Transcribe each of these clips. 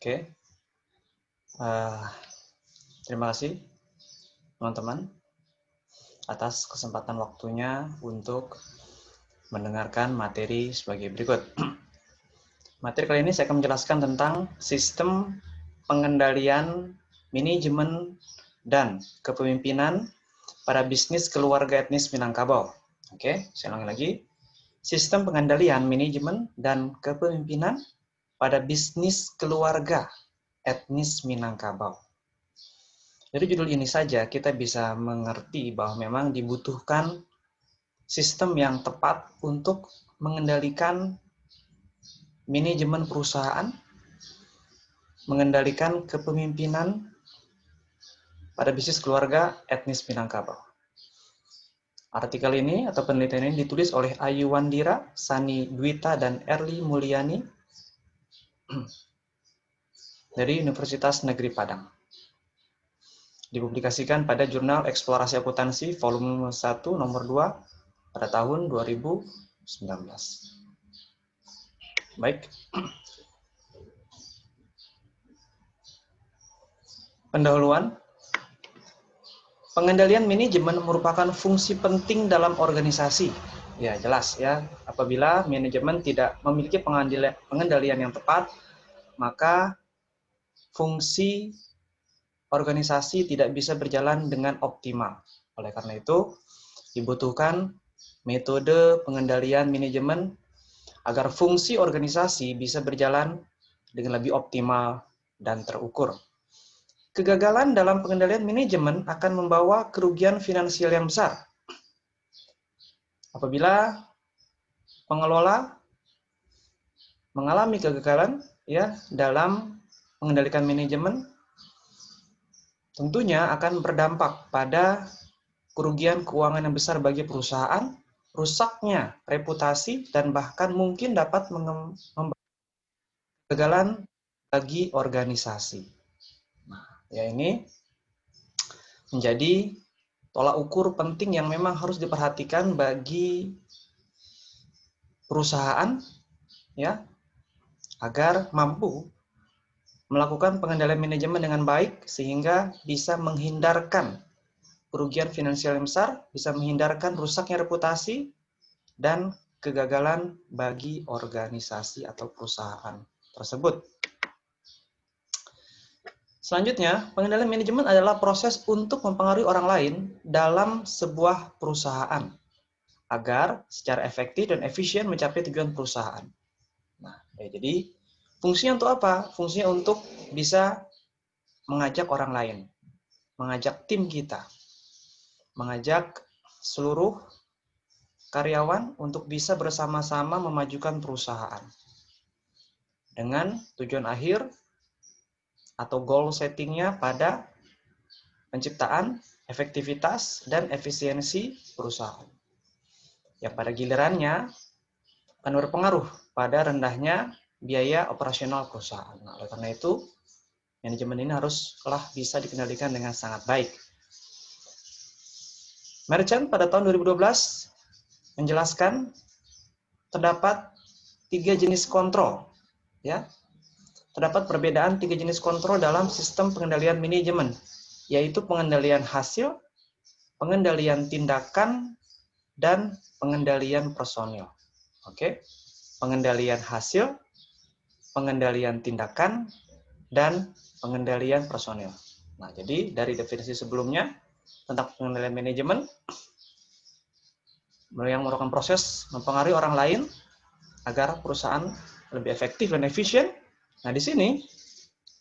Oke, terima kasih teman-teman atas kesempatan waktunya untuk mendengarkan materi sebagai berikut. Materi kali ini saya akan menjelaskan tentang sistem pengendalian, manajemen, dan kepemimpinan pada bisnis keluarga etnis Minangkabau. Oke, saya ulangi lagi. Sistem pengendalian, manajemen, dan kepemimpinan pada bisnis keluarga etnis Minangkabau. Dari judul ini saja kita bisa mengerti bahwa memang dibutuhkan sistem yang tepat untuk mengendalikan manajemen perusahaan, mengendalikan kepemimpinan pada bisnis keluarga etnis Minangkabau. Artikel ini atau penelitian ini ditulis oleh Ayu Wandira, Sani Dwita, dan Erli Mulyani dari Universitas Negeri Padang. Dipublikasikan pada Jurnal Eksplorasi Akuntansi volume 1 nomor 2 pada tahun 2019. Baik. Pendahuluan. Pengendalian manajemen merupakan fungsi penting dalam organisasi. Ya, jelas ya. Apabila manajemen tidak memiliki pengendalian yang tepat, maka fungsi organisasi tidak bisa berjalan dengan optimal. Oleh karena itu, dibutuhkan metode pengendalian manajemen agar fungsi organisasi bisa berjalan dengan lebih optimal dan terukur. Kegagalan dalam pengendalian manajemen akan membawa kerugian finansial yang besar. Apabila pengelola mengalami kegagalan ya dalam mengendalikan manajemen, tentunya akan berdampak pada kerugian keuangan yang besar bagi perusahaan, rusaknya reputasi, dan bahkan mungkin dapat membawa kegagalan bagi organisasi. Ya, ini menjadi tolak ukur penting yang memang harus diperhatikan bagi perusahaan ya agar mampu melakukan pengendalian manajemen dengan baik sehingga bisa menghindarkan kerugian finansial yang besar, bisa menghindarkan rusaknya reputasi dan kegagalan bagi organisasi atau perusahaan tersebut. Selanjutnya, pengendalian manajemen adalah proses untuk mempengaruhi orang lain dalam sebuah perusahaan agar secara efektif dan efisien mencapai tujuan perusahaan. Nah, jadi fungsinya untuk apa? Fungsinya untuk bisa mengajak orang lain, mengajak tim kita, mengajak seluruh karyawan untuk bisa bersama-sama memajukan perusahaan dengan tujuan akhir atau goal settingnya pada penciptaan efektivitas dan efisiensi perusahaan. Yang pada gilirannya akan berpengaruh pada rendahnya biaya operasional perusahaan. Nah, oleh karena itu, manajemen ini haruslah bisa dikendalikan dengan sangat baik. Merchant pada tahun 2012 menjelaskan terdapat 3 jenis kontrol. Ya, terdapat perbedaan 3 jenis kontrol dalam sistem pengendalian manajemen, yaitu pengendalian hasil, pengendalian tindakan, dan pengendalian personil. Oke, pengendalian hasil, pengendalian tindakan, dan pengendalian personil. Nah, jadi dari definisi sebelumnya tentang pengendalian manajemen yang merupakan proses mempengaruhi orang lain agar perusahaan lebih efektif dan efisien. Nah, di sini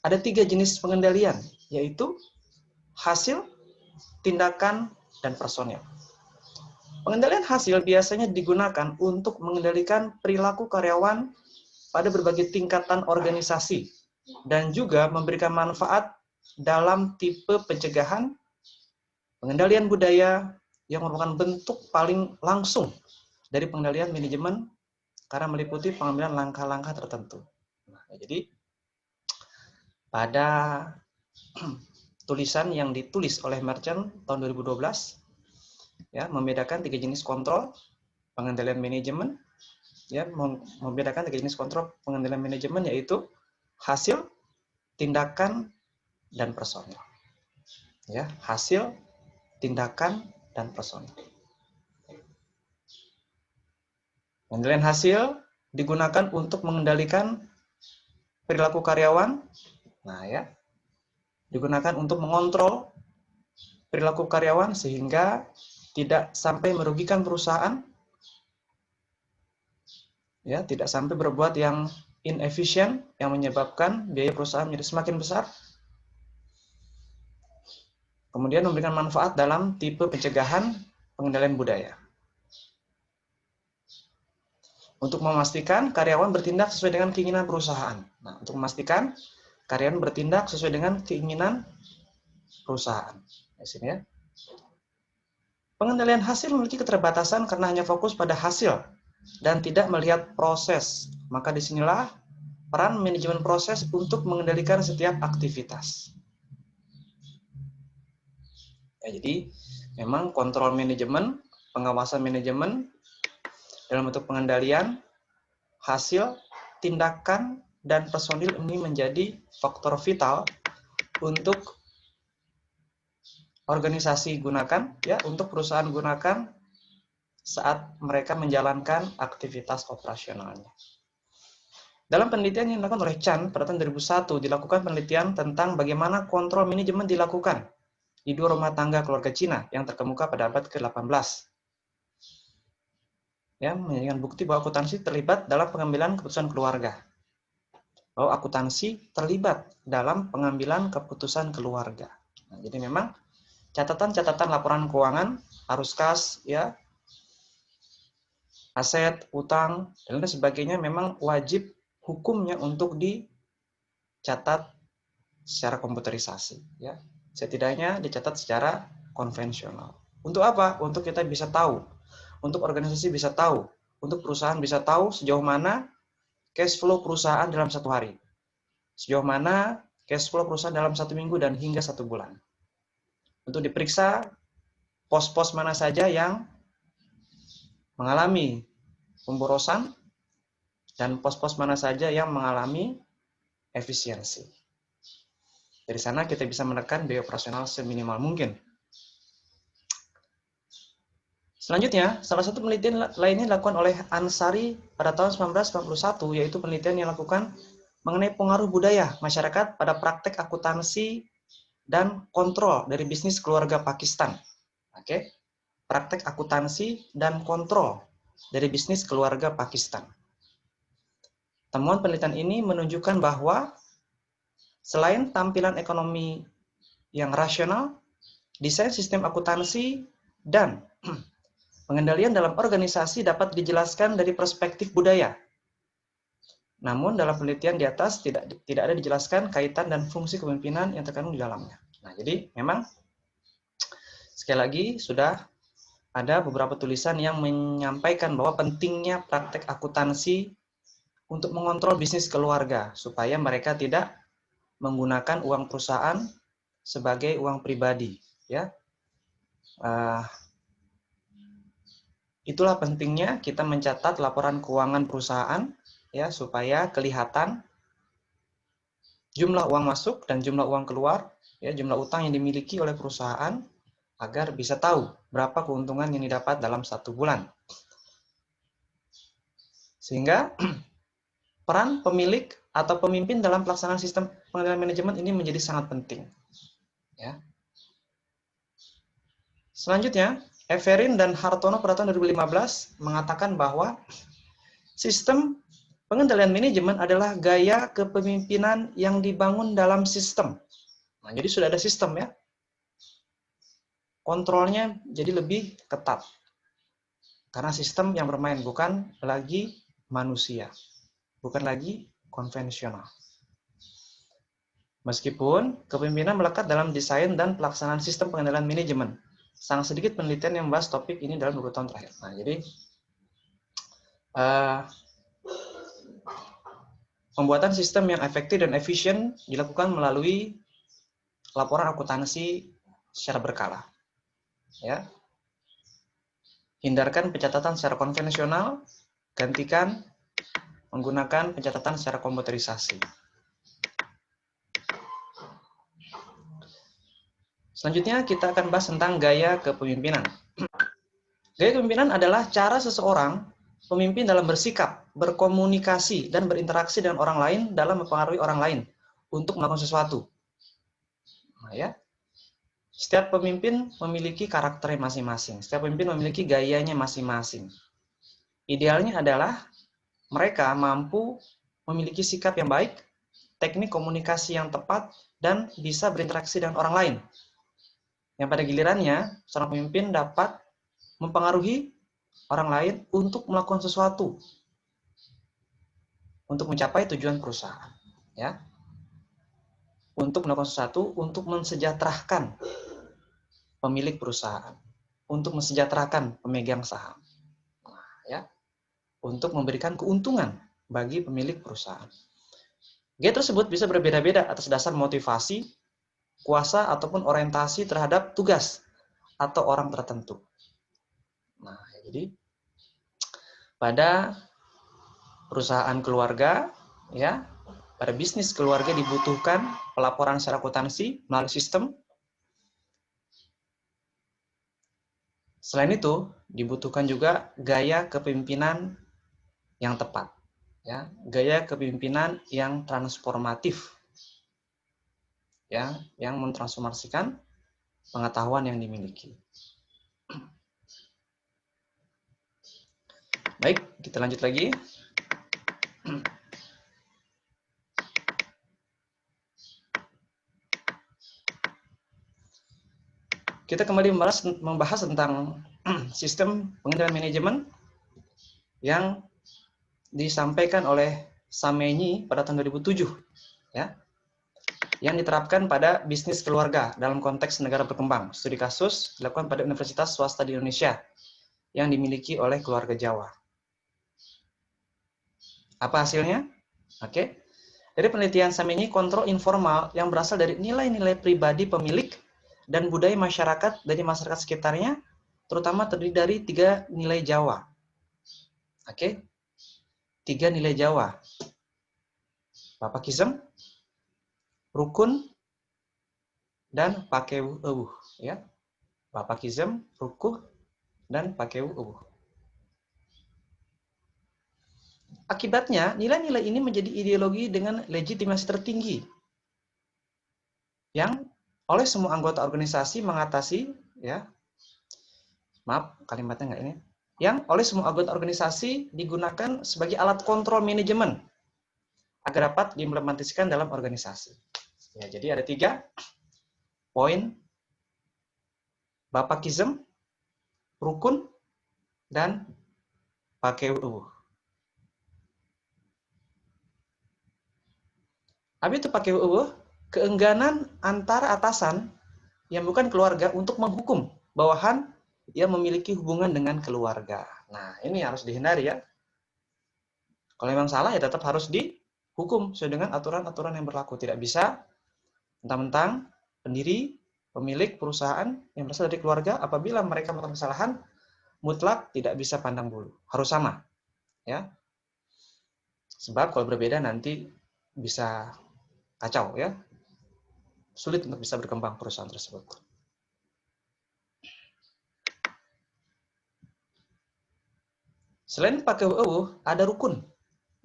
ada 3 jenis pengendalian, yaitu hasil, tindakan, dan personil. Pengendalian hasil biasanya digunakan untuk mengendalikan perilaku karyawan pada berbagai tingkatan organisasi dan juga memberikan manfaat dalam tipe pencegahan, pengendalian budaya yang merupakan bentuk paling langsung dari pengendalian manajemen karena meliputi pengambilan langkah-langkah tertentu. Nah, jadi pada tulisan yang ditulis oleh Merchant tahun 2012 ya membedakan 3 jenis kontrol pengendalian manajemen, ya membedakan 3 jenis kontrol pengendalian manajemen, yaitu hasil, tindakan, dan personil. Ya, hasil, tindakan, dan personil. Penilaian hasil digunakan untuk mengendalikan perilaku karyawan. Nah, ya, digunakan untuk mengontrol perilaku karyawan sehingga tidak sampai merugikan perusahaan. Ya, tidak sampai berbuat yang inefisien yang menyebabkan biaya perusahaan menjadi semakin besar. Kemudian memberikan manfaat dalam tipe pencegahan pengendalian budaya. Untuk memastikan karyawan bertindak sesuai dengan keinginan perusahaan. Nah, untuk memastikan karyawan bertindak sesuai dengan keinginan perusahaan. Di sini ya. Pengendalian hasil memiliki keterbatasan karena hanya fokus pada hasil dan tidak melihat proses. Maka disinilah peran manajemen proses untuk mengendalikan setiap aktivitas. Ya, jadi memang kontrol manajemen, pengawasan manajemen dalam bentuk pengendalian, hasil, tindakan, dan personil ini menjadi faktor vital untuk organisasi gunakan, ya, untuk perusahaan gunakan saat mereka menjalankan aktivitas operasionalnya. Dalam penelitian yang dilakukan oleh Chan pada tahun 2001, dilakukan penelitian tentang bagaimana kontrol manajemen dilakukan di 2 rumah tangga keluarga Cina yang terkemuka pada abad ke-18. Ya, menjadikan bukti bahwa akuntansi terlibat dalam pengambilan keputusan keluarga. Bahwa akuntansi terlibat dalam pengambilan keputusan keluarga. Nah, jadi memang catatan-catatan laporan keuangan, arus kas, ya, aset, utang, dan lain sebagainya memang wajib hukumnya untuk dicatat secara komputerisasi, ya. Setidaknya dicatat secara konvensional. Untuk apa? Untuk kita bisa tahu, untuk organisasi bisa tahu, untuk perusahaan bisa tahu sejauh mana cash flow perusahaan dalam 1 hari, sejauh mana cash flow perusahaan dalam 1 minggu dan hingga 1 bulan. Untuk diperiksa pos-pos mana saja yang mengalami pemborosan dan pos-pos mana saja yang mengalami efisiensi. Dari sana kita bisa menekan biaya operasional seminimal mungkin. Selanjutnya, salah satu penelitian lainnya dilakukan oleh Ansari pada tahun 1991, yaitu penelitian yang dilakukan mengenai pengaruh budaya masyarakat pada praktek akuntansi dan kontrol dari bisnis keluarga Pakistan. Oke, praktek akuntansi dan kontrol dari bisnis keluarga Pakistan. Temuan penelitian ini menunjukkan bahwa selain tampilan ekonomi yang rasional, desain sistem akuntansi dan pengendalian dalam organisasi dapat dijelaskan dari perspektif budaya. Namun dalam penelitian di atas tidak ada dijelaskan kaitan dan fungsi kepemimpinan yang terkandung di dalamnya. Nah, jadi memang sekali lagi sudah ada beberapa tulisan yang menyampaikan bahwa pentingnya praktek akuntansi untuk mengontrol bisnis keluarga supaya mereka tidak menggunakan uang perusahaan sebagai uang pribadi, ya. Itulah pentingnya kita mencatat laporan keuangan perusahaan, ya, supaya kelihatan jumlah uang masuk dan jumlah uang keluar, ya, jumlah utang yang dimiliki oleh perusahaan agar bisa tahu berapa keuntungan yang didapat dalam 1 bulan. Sehingga peran pemilik atau pemimpin dalam pelaksanaan sistem pengendalian manajemen ini menjadi sangat penting. Ya. Selanjutnya, Everin dan Hartono pada tahun 2015 mengatakan bahwa sistem pengendalian manajemen adalah gaya kepemimpinan yang dibangun dalam sistem. Nah, jadi sudah ada sistem, ya. Kontrolnya jadi lebih ketat. Karena sistem yang bermain, bukan lagi manusia. Bukan lagi konvensional. Meskipun kepemimpinan melekat dalam desain dan pelaksanaan sistem pengendalian manajemen, sangat sedikit penelitian yang membahas topik ini dalam 20 tahun terakhir. Nah, jadi pembuatan sistem yang efektif dan efisien dilakukan melalui laporan akuntansi secara berkala. Ya. Hindarkan pencatatan secara konvensional, gantikan menggunakan pencatatan secara komputerisasi. Selanjutnya kita akan bahas tentang gaya kepemimpinan. Gaya kepemimpinan adalah cara seseorang pemimpin dalam bersikap, berkomunikasi, dan berinteraksi dengan orang lain dalam mempengaruhi orang lain untuk melakukan sesuatu. Nah, ya. Setiap pemimpin memiliki karakternya masing-masing. Setiap pemimpin memiliki gayanya masing-masing. Idealnya adalah mereka mampu memiliki sikap yang baik, teknik komunikasi yang tepat, dan bisa berinteraksi dengan orang lain. Yang pada gilirannya, seorang pemimpin dapat mempengaruhi orang lain untuk melakukan sesuatu, untuk mencapai tujuan perusahaan. Ya, untuk melakukan sesuatu, untuk mensejahterakan pemilik perusahaan, untuk mensejahterakan pemegang saham. Ya, untuk memberikan keuntungan bagi pemilik perusahaan. Gaya tersebut bisa berbeda-beda atas dasar motivasi, kuasa, ataupun orientasi terhadap tugas atau orang tertentu. Nah, jadi pada perusahaan keluarga, ya, pada bisnis keluarga dibutuhkan pelaporan secara akuntansi melalui sistem. Selain itu, dibutuhkan juga gaya kepemimpinan yang tepat, ya, gaya kepemimpinan yang transformatif, ya, yang mentransformasikan pengetahuan yang dimiliki. Baik, kita lanjut lagi. Kita kembali membahas tentang sistem pengendalian manajemen yang disampaikan oleh Samenyi pada tahun 2007, ya, yang diterapkan pada bisnis keluarga dalam konteks negara berkembang. Studi kasus dilakukan pada universitas swasta di Indonesia yang dimiliki oleh keluarga Jawa. Apa hasilnya? Oke. Dari penelitian Samenyi, kontrol informal yang berasal dari nilai-nilai pribadi pemilik dan budaya masyarakat dari masyarakat sekitarnya, terutama terdiri dari 3 nilai Jawa. Oke, 3 nilai Jawa. Bapakism, rukun, dan pakeu eueuh. Ya, Bapakism, rukun, dan pakeu eueuh. Akibatnya, nilai-nilai ini menjadi ideologi dengan legitimasi tertinggi yang oleh semua anggota organisasi mengatasi, ya, maaf kalimatnya nggak ini, yang oleh semua anggota organisasi digunakan sebagai alat kontrol manajemen agar dapat diimplementasikan dalam organisasi. Ya, jadi ada 3 poin: Bapakism, rukun, dan pakeu eueuh. Apa itu pakeu eueuh? Keengganan antara atasan yang bukan keluarga untuk menghukum bawahan yang memiliki hubungan dengan keluarga. Nah, ini harus dihindari, ya. Kalau memang salah, ya tetap harus dihukum sesuai dengan aturan-aturan yang berlaku. Tidak bisa mentang-mentang pendiri, pemilik perusahaan yang berasal dari keluarga, apabila mereka melakukan kesalahan, mutlak tidak bisa pandang bulu. Harus sama, ya. Sebab kalau berbeda nanti bisa kacau, ya. Sulit untuk bisa berkembang perusahaan tersebut. Selain pakeu eueuh, ada rukun.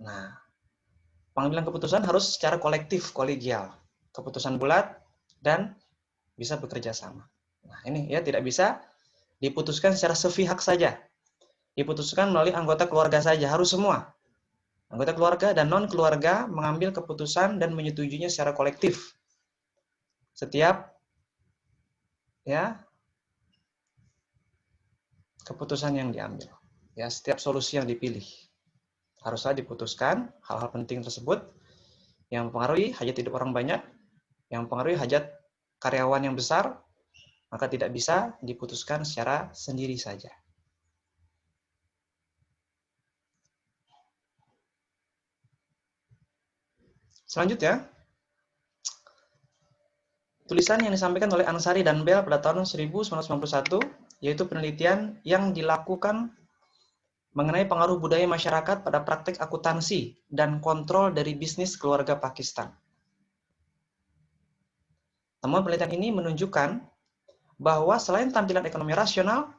Nah, pengambilan keputusan harus secara kolektif, kolegial. Keputusan bulat dan bisa bekerja sama. Nah, ini, ya, tidak bisa diputuskan secara sepihak saja. Diputuskan melalui anggota keluarga saja, harus semua. Anggota keluarga dan non-keluarga mengambil keputusan dan menyetujuinya secara kolektif. Setiap, ya, keputusan yang diambil, ya, setiap solusi yang dipilih haruslah diputuskan hal-hal penting tersebut yang mempengaruhi hajat hidup orang banyak, yang mempengaruhi hajat karyawan yang besar, maka tidak bisa diputuskan secara sendiri saja. Selanjutnya, tulisan yang disampaikan oleh Ansari dan Bell pada tahun 1991, yaitu penelitian yang dilakukan mengenai pengaruh budaya masyarakat pada praktek akuntansi dan kontrol dari bisnis keluarga Pakistan. Temuan penelitian ini menunjukkan bahwa selain tampilan ekonomi rasional,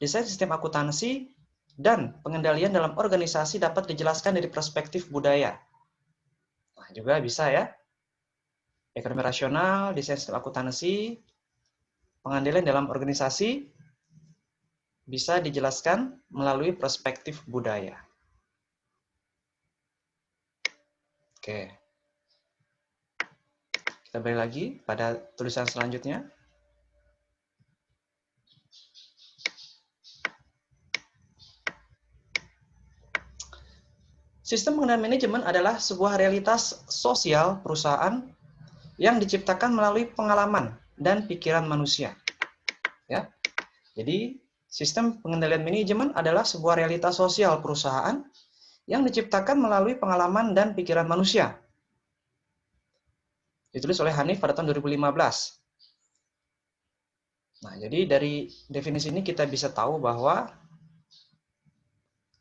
desain sistem akuntansi dan pengendalian dalam organisasi dapat dijelaskan dari perspektif budaya. Nah, juga bisa ya. Ekonomi rasional, desain sistem akuntansi, pengendalian dalam organisasi bisa dijelaskan melalui perspektif budaya. Oke. Kita balik lagi pada tulisan selanjutnya. Sistem pengendalian manajemen adalah sebuah realitas sosial perusahaan yang diciptakan melalui pengalaman dan pikiran manusia. Ya. Jadi, sistem pengendalian manajemen adalah sebuah realitas sosial perusahaan yang diciptakan melalui pengalaman dan pikiran manusia. Ditulis oleh Hanif pada tahun 2015. Nah, jadi dari definisi ini kita bisa tahu bahwa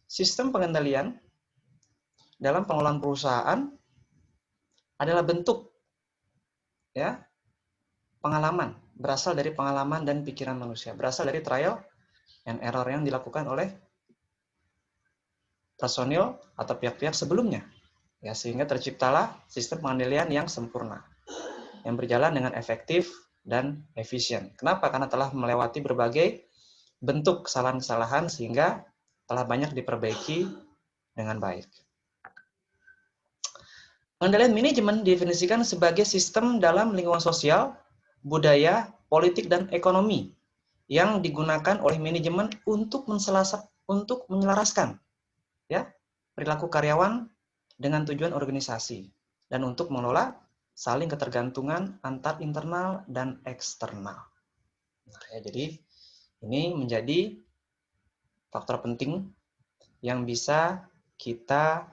sistem pengendalian dalam pengelolaan perusahaan adalah bentuk ya pengalaman, berasal dari pengalaman dan pikiran manusia, berasal dari trial and error yang dilakukan oleh personil atau pihak-pihak sebelumnya. Ya, sehingga terciptalah sistem pengendalian yang sempurna, yang berjalan dengan efektif dan efisien. Kenapa? Karena telah melewati berbagai bentuk kesalahan-kesalahan sehingga telah banyak diperbaiki dengan baik. Pengendalian manajemen didefinisikan sebagai sistem dalam lingkungan sosial, budaya, politik, dan ekonomi yang digunakan oleh manajemen untuk menyelaraskan ya perilaku karyawan dengan tujuan organisasi dan untuk mengelola saling ketergantungan antar internal dan eksternal. Nah, ya, jadi ini menjadi faktor penting yang bisa kita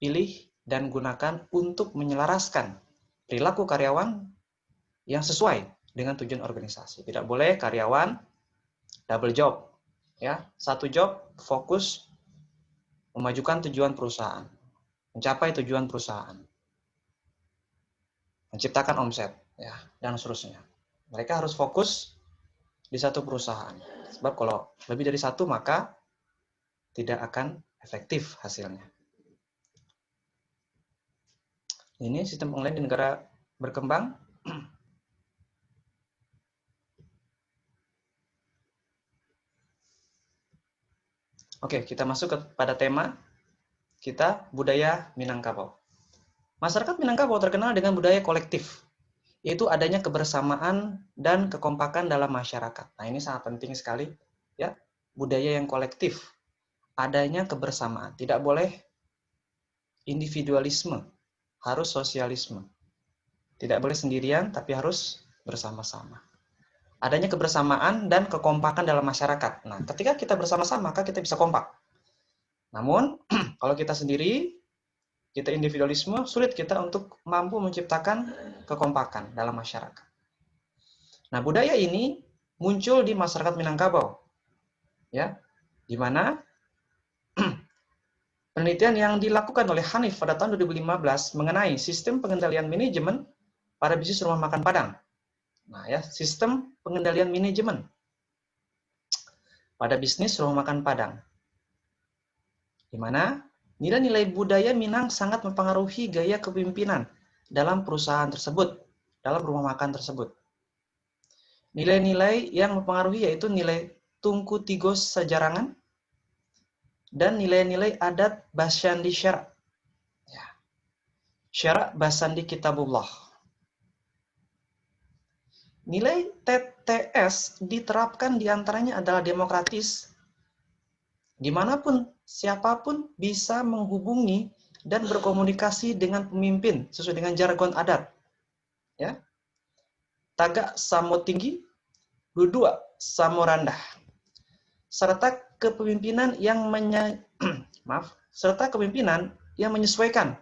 pilih dan gunakan untuk menyelaraskan perilaku karyawan yang sesuai dengan tujuan organisasi. Tidak boleh karyawan double job, ya, satu job fokus memajukan tujuan perusahaan, mencapai tujuan perusahaan, menciptakan omset, ya, dan seterusnya. Mereka harus fokus di satu perusahaan. Sebab kalau lebih dari satu maka tidak akan efektif hasilnya. Ini sistem pengendalian di negara berkembang. Oke, kita masuk kepada tema kita, budaya Minangkabau. Masyarakat Minangkabau terkenal dengan budaya kolektif, yaitu adanya kebersamaan dan kekompakan dalam masyarakat. Nah, ini sangat penting sekali, ya. Budaya yang kolektif, adanya kebersamaan. Tidak boleh individualisme, harus sosialisme. Tidak boleh sendirian, tapi harus bersama-sama. Adanya kebersamaan dan kekompakan dalam masyarakat. Nah, ketika kita bersama-sama, maka kita bisa kompak. Namun, kalau kita sendiri, kita individualisme, sulit kita untuk mampu menciptakan kekompakan dalam masyarakat. Nah, budaya ini muncul di masyarakat Minangkabau, ya, di mana penelitian yang dilakukan oleh Hanif pada tahun 2015 mengenai sistem pengendalian manajemen pada bisnis rumah makan Padang. Nah, ya, sistem pengendalian manajemen pada bisnis rumah makan Padang, di mana nilai-nilai budaya Minang sangat mempengaruhi gaya kepemimpinan dalam perusahaan tersebut, dalam rumah makan tersebut. Nilai-nilai yang mempengaruhi yaitu nilai Tungku Tigos Sajarangan dan nilai-nilai adat Basyandi Syara. Ya. Syara Basandi Kitabullah. Nilai TTS diterapkan diantaranya adalah demokratis, dimanapun siapapun bisa menghubungi dan berkomunikasi dengan pemimpin sesuai dengan jargon adat. Ya. Tagak samo tinggi, dudua samo rendah. Serta kepemimpinan yang menyesuaikan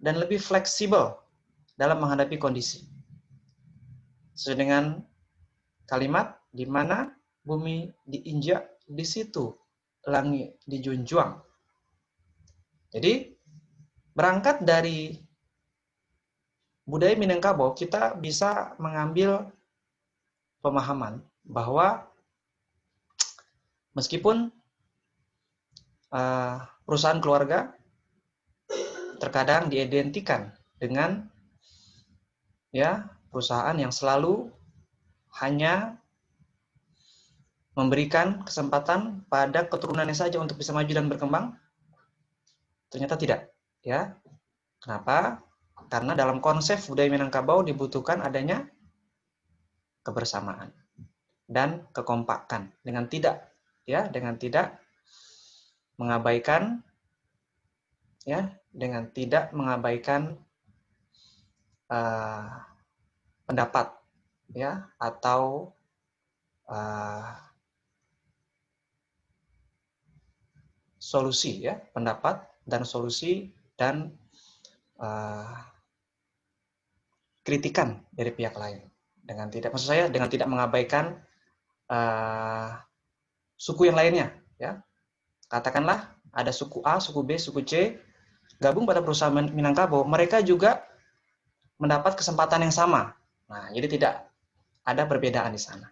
dan lebih fleksibel dalam menghadapi kondisi. Sesuai dengan kalimat di mana bumi diinjak, di situ langit dijunjung. Jadi berangkat dari budaya Minangkabau, kita bisa mengambil pemahaman bahwa meskipun perusahaan keluarga terkadang diidentikan dengan perusahaan yang selalu hanya memberikan kesempatan pada keturunannya saja untuk bisa maju dan berkembang, ternyata tidak. Ya, kenapa? Karena dalam konsep budaya Minangkabau dibutuhkan adanya kebersamaan dan kekompakan dengan tidak mengabaikan pendapat atau solusi pendapat dan solusi dan kritikan dari pihak lain, dengan tidak mengabaikan suku yang lainnya. Katakanlah ada suku A, suku B, suku C gabung pada perusahaan Minangkabau, mereka juga mendapat kesempatan yang sama. Nah, jadi tidak ada perbedaan di sana.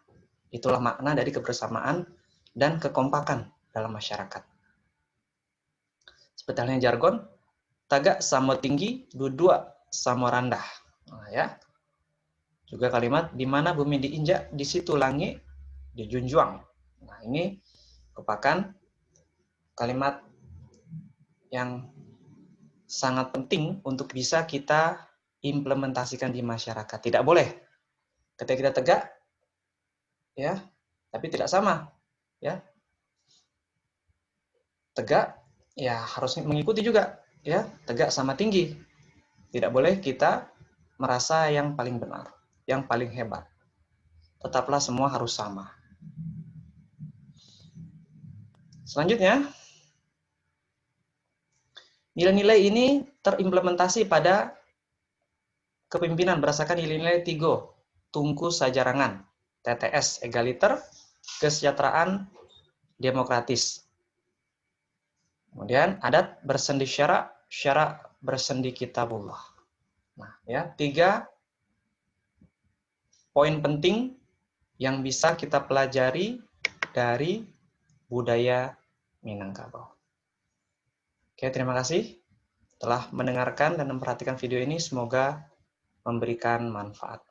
Itulah makna dari kebersamaan dan kekompakan dalam masyarakat. Seperti halnya jargon, taga samo tinggi, dua samo rendah. Nah, juga kalimat di mana bumi diinjak, di situ langit dijunjung. Nah, ini merupakan kalimat yang sangat penting untuk bisa kita implementasikan di masyarakat. Tidak boleh ketika kita tegak, tapi tidak sama, tegak, harus mengikuti juga, tegak sama tinggi. Tidak boleh kita merasa yang paling benar, yang paling hebat. Tetaplah semua harus sama. Selanjutnya, nilai-nilai ini terimplementasi pada kepemimpinan berdasarkan nilai-nilai Tigo, Tungku Sajarangan, TTS, egaliter, kesejahteraan, demokratis. Kemudian adat bersendi syara, syara bersendi kitabullah. Nah, 3 poin penting yang bisa kita pelajari dari budaya Minangkabau. Oke, terima kasih telah mendengarkan dan memperhatikan video ini. Semoga memberikan manfaat.